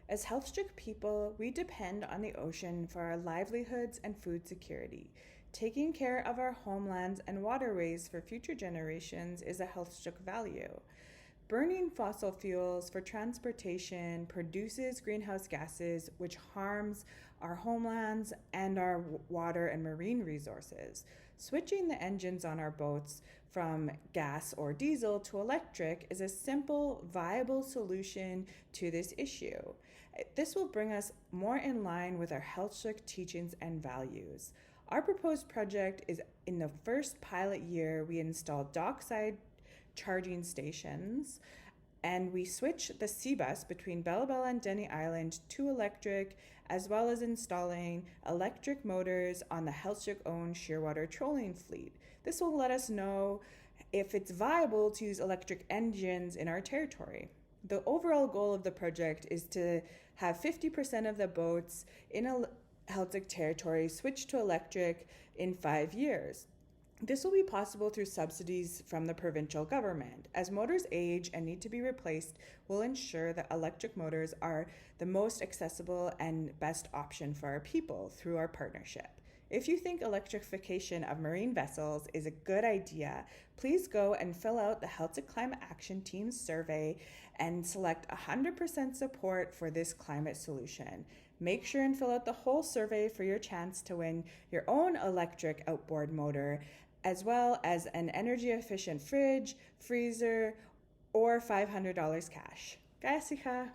As Heiltsuk people, we depend on the ocean for our livelihoods and food security. Taking care of our homelands and waterways for future generations is a Heiltsuk value. Burning fossil fuels for transportation produces greenhouse gases, which harms our homelands and our water and marine resources. Switching the engines on our boats from gas or diesel to electric is a simple, viable solution to this issue. This will bring us more in line with our Heiltsuk teachings and values. Our proposed project is in the first pilot year, we installed dockside charging stations, and we switch the seabus between Bella Bella and Denny Island to electric, as well as installing electric motors on the Heiltsuk-owned shearwater trolling fleet. This will let us know if it's viable to use electric engines in our territory. The overall goal of the project is to have 50% of the boats in a Heiltsuk territory switch to electric in 5 years. This will be possible through subsidies from the provincial government. As motors age and need to be replaced, we'll ensure that electric motors are the most accessible and best option for our people through our partnership. If you think electrification of marine vessels is a good idea, please go and fill out the Heiltsuk Climate Action Team's survey and select 100% support for this climate solution. Make sure and fill out the whole survey for your chance to win your own electric outboard motor, as well as an energy-efficient fridge, freezer, or $500 cash. Çaqv.